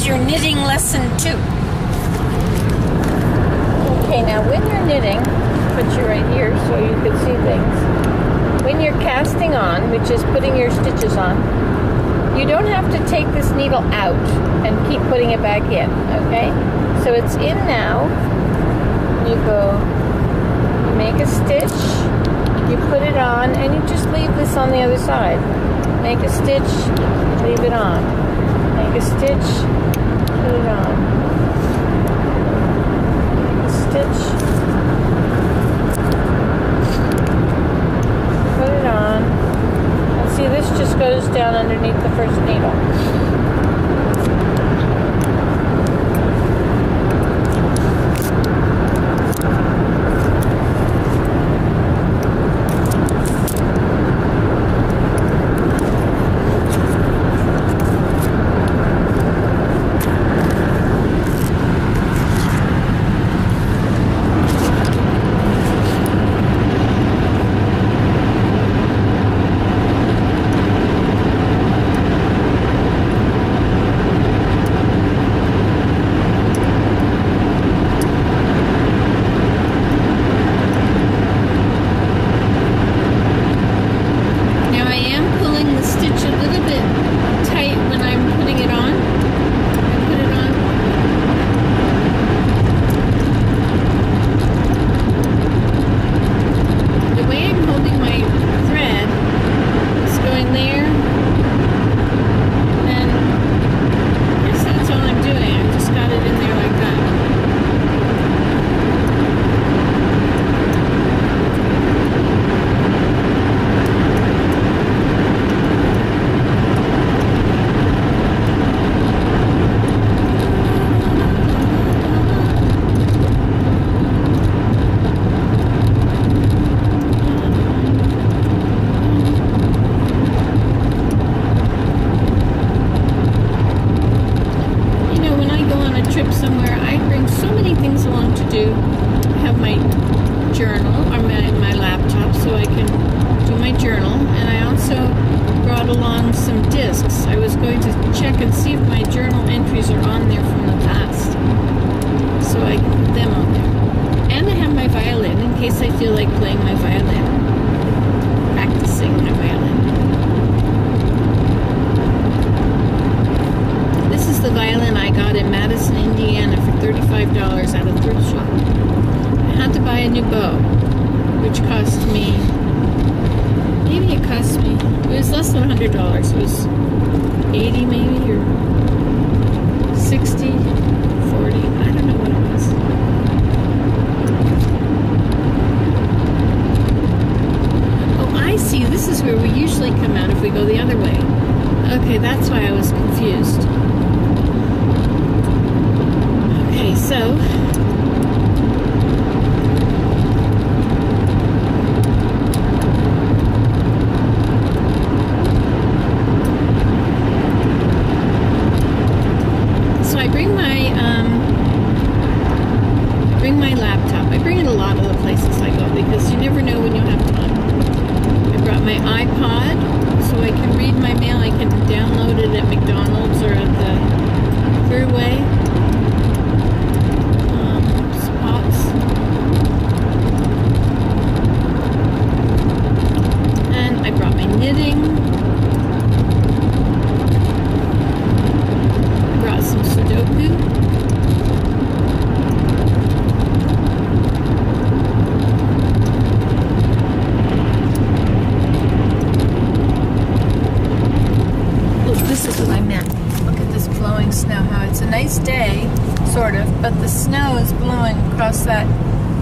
is your knitting lesson 2. Okay, now when you're knitting, put you right here so you can see things. When you're casting on, which is putting your stitches on, you don't have to take this needle out and keep putting it back in, okay? So it's in now. You go, you make a stitch, you put it on, and you just leave this on the other side. Make a stitch, leave it on. Make a stitch, put it on. Make a stitch, put it on. And see, this just goes down underneath the first needle.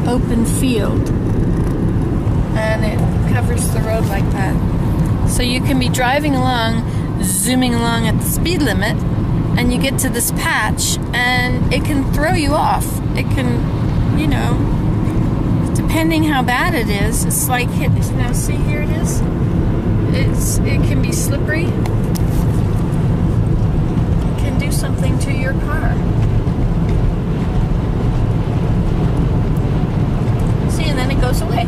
Open field, and it covers the road like that. So you can be driving along, zooming along at the speed limit, and you get to this patch and it can throw you off. It can, you know, depending how bad it is, it's like hit. Now see, here it is. It can be slippery. It can do something to your car. And then it goes away.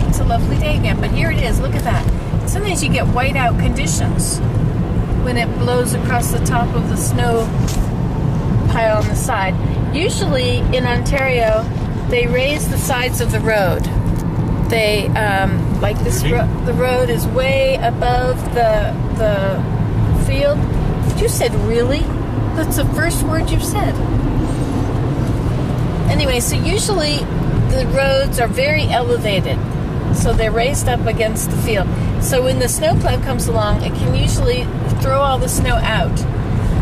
It's a lovely day again, but here it is. Look at that. Sometimes you get whiteout conditions when it blows across the top of the snow pile on the side. Usually in Ontario, they raise the sides of the road. They like this. The road is way above the field. You said really? That's the first word you've said. Anyway, so usually the roads are very elevated, so they're raised up against the field. So when the snowplow comes along, it can usually throw all the snow out.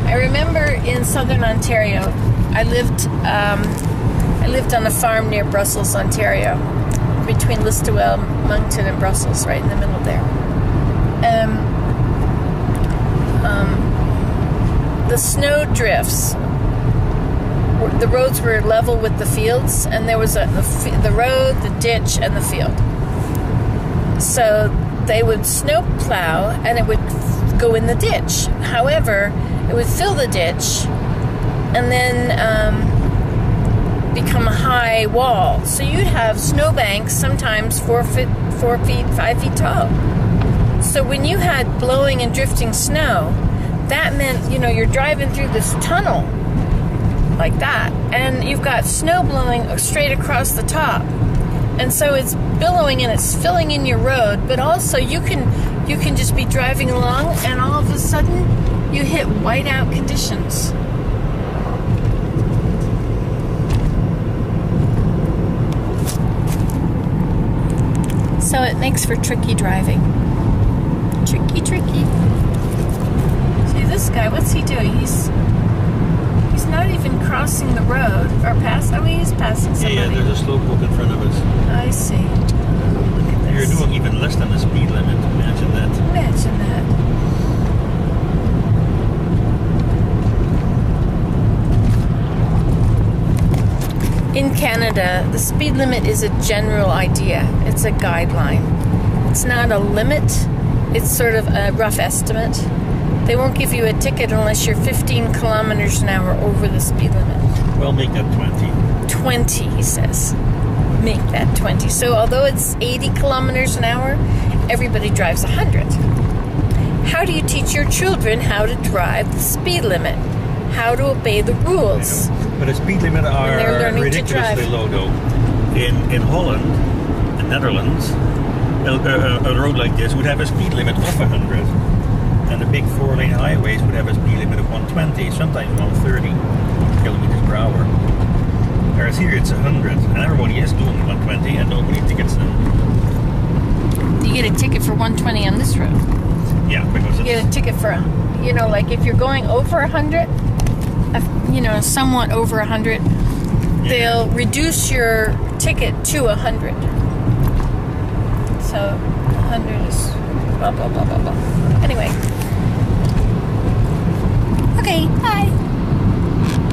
I remember in southern Ontario, I lived on a farm near Brussels, Ontario, between Listowel, Moncton, and Brussels, right in the middle there. The snow drifts. The roads were level with the fields, and there was the road, the ditch, and the field. So they would snow plow, and it would go in the ditch. However, it would fill the ditch, and then become a high wall. So you'd have snowbanks, sometimes 4 feet, 5 feet tall. So when you had blowing and drifting snow, that meant, you're driving through this tunnel like that, and you've got snow blowing straight across the top. And so it's billowing and it's filling in your road, but also you can just be driving along, and all of a sudden you hit whiteout conditions. So it makes for tricky driving. Tricky. See this guy, what's he doing? He's not even crossing the road or past. Oh, he's passing somebody. Yeah, there's a slowpoke in front of us. I see. Oh, look at this. You're doing even less than the speed limit. Imagine that. Imagine that. In Canada, the speed limit is a general idea. It's a guideline. It's not a limit. It's sort of a rough estimate. They won't give you a ticket unless you're 15 kilometers an hour over the speed limit. Well, make that 20. 20, he says. Make that 20. So although it's 80 kilometers an hour, everybody drives 100. How do you teach your children how to drive the speed limit? How to obey the rules? But the speed limit are ridiculously low, though. In Holland, the Netherlands, a road like this would have a speed limit of 100. And the big 4-lane highways would have a speed limit of 120, sometimes 130 kilometers per hour. Whereas here it's 100, and everybody is doing 120, and nobody tickets them. You get a ticket for 120 on this road. Yeah, because you get a ticket for, like if you're going over 100, somewhat over 100, they'll reduce your ticket to 100. So 100 is blah blah blah blah blah. Anyway.